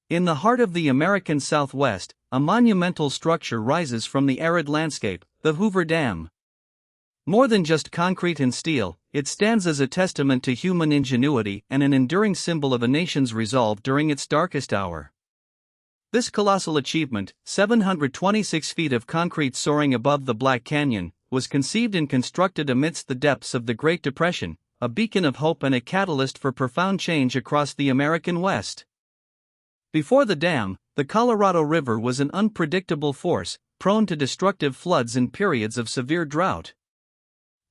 In the heart of the American Southwest, a monumental structure rises from the arid landscape, the Hoover Dam. More than just concrete and steel, it stands as a testament to human ingenuity and an enduring symbol of a nation's resolve during its darkest hour. This colossal achievement, 726 feet of concrete soaring above the Black Canyon, was conceived and constructed amidst the depths of the Great Depression, a beacon of hope and a catalyst for profound change across the American West. Before the dam, the Colorado River was an unpredictable force, prone to destructive floods in periods of severe drought.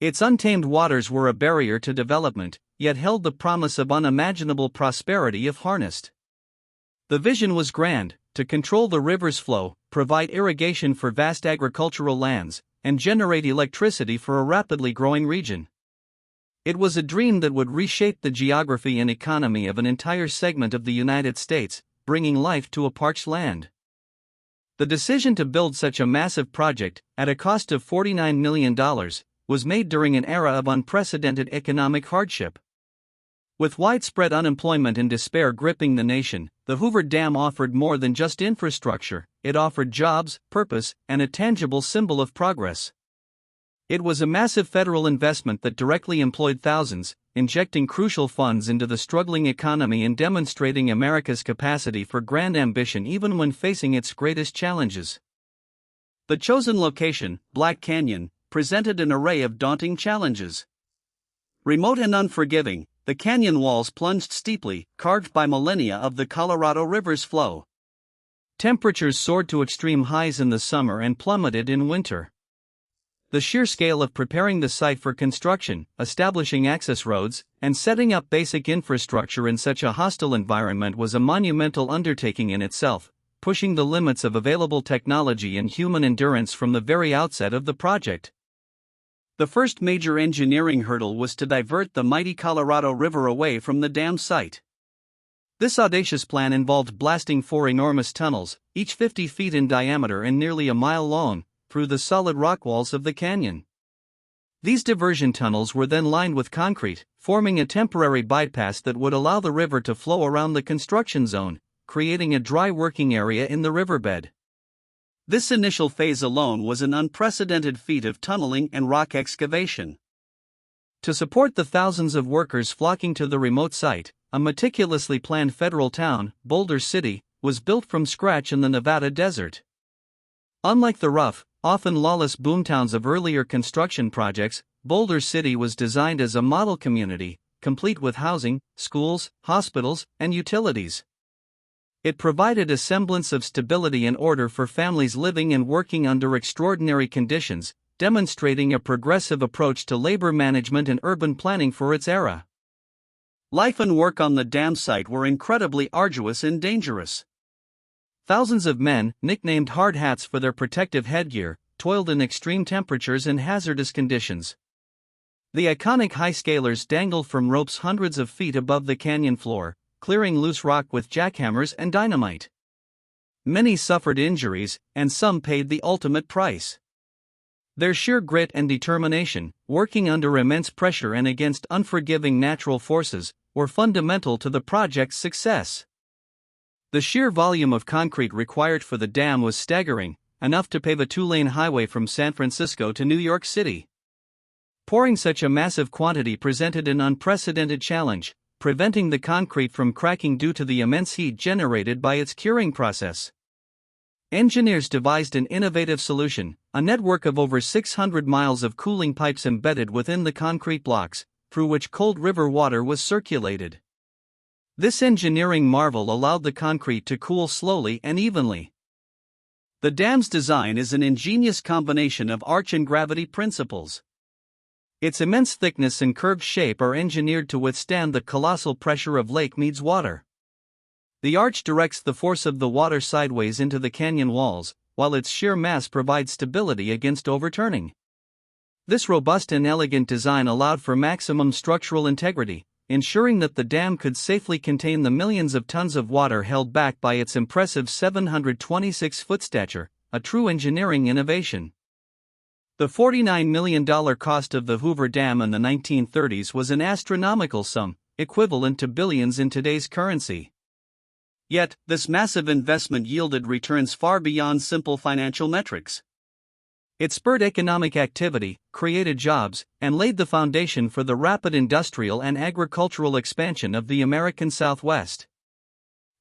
Its untamed waters were a barrier to development, yet held the promise of unimaginable prosperity if harnessed. The vision was grand: to control the river's flow, provide irrigation for vast agricultural lands, and generate electricity for a rapidly growing region. It was a dream that would reshape the geography and economy of an entire segment of the United States, bringing life to a parched land. The decision to build such a massive project, at a cost of $49 million, was made during an era of unprecedented economic hardship. With widespread unemployment and despair gripping the nation, the Hoover Dam offered more than just infrastructure. It offered jobs, purpose, and a tangible symbol of progress. It was a massive federal investment that directly employed thousands, injecting crucial funds into the struggling economy and demonstrating America's capacity for grand ambition even when facing its greatest challenges. The chosen location, Black Canyon, presented an array of daunting challenges. Remote and unforgiving, the canyon walls plunged steeply, carved by millennia of the Colorado River's flow. Temperatures soared to extreme highs in the summer and plummeted in winter. The sheer scale of preparing the site for construction, establishing access roads, and setting up basic infrastructure in such a hostile environment was a monumental undertaking in itself, pushing the limits of available technology and human endurance from the very outset of the project. The first major engineering hurdle was to divert the mighty Colorado River away from the dam site. This audacious plan involved blasting 4 enormous tunnels, each 50 feet in diameter and nearly a mile long, through the solid rock walls of the canyon. These diversion tunnels were then lined with concrete, forming a temporary bypass that would allow the river to flow around the construction zone, creating a dry working area in the riverbed. This initial phase alone was an unprecedented feat of tunneling and rock excavation. To support the thousands of workers flocking to the remote site, a meticulously planned federal town, Boulder City, was built from scratch in the Nevada desert. Unlike the rough, often lawless boomtowns of earlier construction projects, Boulder City was designed as a model community, complete with housing, schools, hospitals, and utilities. It provided a semblance of stability and order for families living and working under extraordinary conditions, demonstrating a progressive approach to labor management and urban planning for its era. Life and work on the dam site were incredibly arduous and dangerous. Thousands of men, nicknamed hard hats for their protective headgear, toiled in extreme temperatures and hazardous conditions. The iconic high scalers dangled from ropes hundreds of feet above the canyon floor, clearing loose rock with jackhammers and dynamite. Many suffered injuries, and some paid the ultimate price. Their sheer grit and determination, working under immense pressure and against unforgiving natural forces, were fundamental to the project's success. The sheer volume of concrete required for the dam was staggering, enough to pave a 2-lane highway from San Francisco to New York City. Pouring such a massive quantity presented an unprecedented challenge, preventing the concrete from cracking due to the immense heat generated by its curing process. Engineers devised an innovative solution, a network of over 600 miles of cooling pipes embedded within the concrete blocks, through which cold river water was circulated. This engineering marvel allowed the concrete to cool slowly and evenly. The dam's design is an ingenious combination of arch and gravity principles. Its immense thickness and curved shape are engineered to withstand the colossal pressure of Lake Mead's water. The arch directs the force of the water sideways into the canyon walls, while its sheer mass provides stability against overturning. This robust and elegant design allowed for maximum structural integrity, ensuring that the dam could safely contain the millions of tons of water held back by its impressive 726-foot stature, a true engineering innovation. The $49 million cost of the Hoover Dam in the 1930s was an astronomical sum, equivalent to billions in today's currency. Yet, this massive investment yielded returns far beyond simple financial metrics. It spurred economic activity, created jobs, and laid the foundation for the rapid industrial and agricultural expansion of the American Southwest.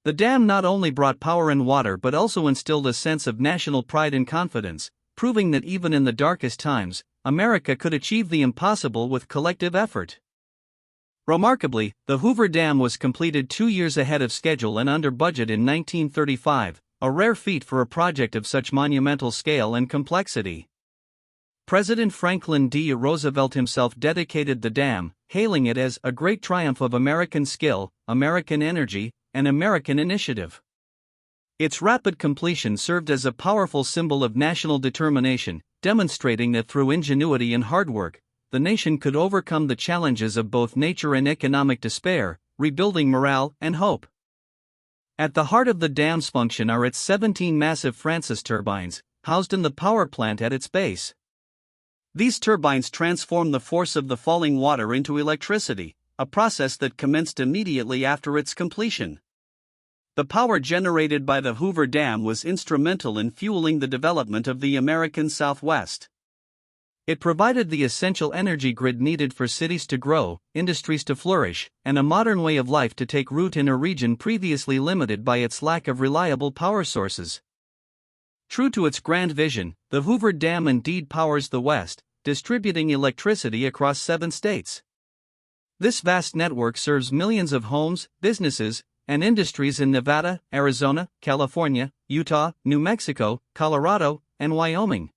The dam not only brought power and water but also instilled a sense of national pride and confidence, proving that even in the darkest times, America could achieve the impossible with collective effort. Remarkably, the Hoover Dam was completed 2 years ahead of schedule and under budget in 1935, a rare feat for a project of such monumental scale and complexity. President Franklin D. Roosevelt himself dedicated the dam, hailing it as a great triumph of American skill, American energy, and American initiative. Its rapid completion served as a powerful symbol of national determination, demonstrating that through ingenuity and hard work, the nation could overcome the challenges of both nature and economic despair, rebuilding morale and hope. At the heart of the dam's function are its 17 massive Francis turbines, housed in the power plant at its base. These turbines transform the force of the falling water into electricity, a process that commenced immediately after its completion. The power generated by the Hoover Dam was instrumental in fueling the development of the American Southwest. It provided the essential energy grid needed for cities to grow, industries to flourish, and a modern way of life to take root in a region previously limited by its lack of reliable power sources. True to its grand vision, the Hoover Dam indeed powers the West, distributing electricity across 7 states. This vast network serves millions of homes, businesses, and industries in Nevada, Arizona, California, Utah, New Mexico, Colorado, and Wyoming.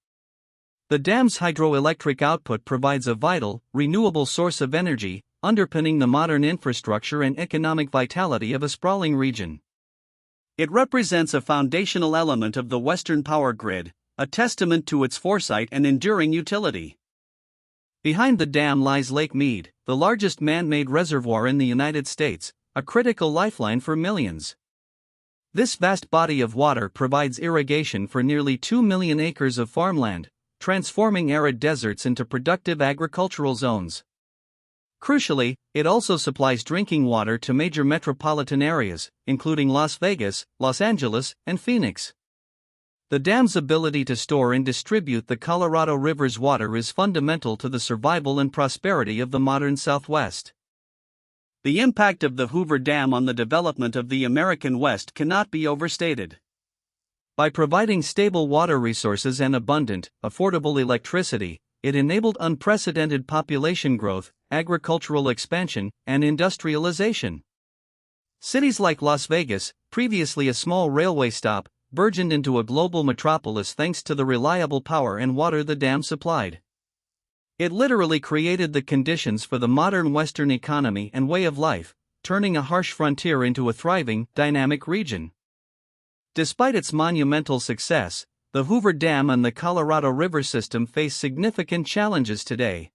The dam's hydroelectric output provides a vital, renewable source of energy, underpinning the modern infrastructure and economic vitality of a sprawling region. It represents a foundational element of the Western power grid, a testament to its foresight and enduring utility. Behind the dam lies Lake Mead, the largest man-made reservoir in the United States, a critical lifeline for millions. This vast body of water provides irrigation for nearly 2 million acres of farmland, transforming arid deserts into productive agricultural zones. Crucially, it also supplies drinking water to major metropolitan areas, including Las Vegas, Los Angeles, and Phoenix. The dam's ability to store and distribute the Colorado River's water is fundamental to the survival and prosperity of the modern Southwest. The impact of the Hoover Dam on the development of the American West cannot be overstated. By providing stable water resources and abundant, affordable electricity, it enabled unprecedented population growth, agricultural expansion, and industrialization. Cities like Las Vegas, previously a small railway stop, burgeoned into a global metropolis thanks to the reliable power and water the dam supplied. It literally created the conditions for the modern Western economy and way of life, turning a harsh frontier into a thriving, dynamic region. Despite its monumental success, the Hoover Dam and the Colorado River system face significant challenges today.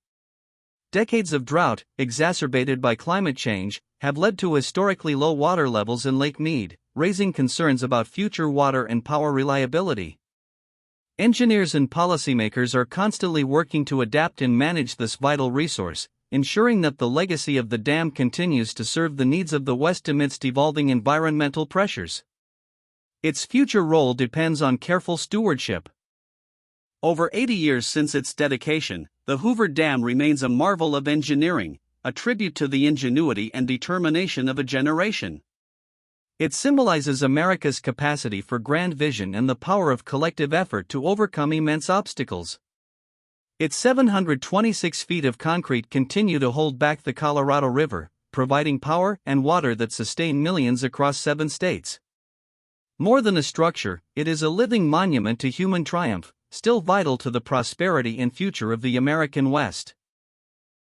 Decades of drought, exacerbated by climate change, have led to historically low water levels in Lake Mead, raising concerns about future water and power reliability. Engineers and policymakers are constantly working to adapt and manage this vital resource, ensuring that the legacy of the dam continues to serve the needs of the West amidst evolving environmental pressures. Its future role depends on careful stewardship. Over 80 years since its dedication, the Hoover Dam remains a marvel of engineering, a tribute to the ingenuity and determination of a generation. It symbolizes America's capacity for grand vision and the power of collective effort to overcome immense obstacles. Its 726 feet of concrete continue to hold back the Colorado River, providing power and water that sustain millions across 7 states. More than a structure, it is a living monument to human triumph, still vital to the prosperity and future of the American West.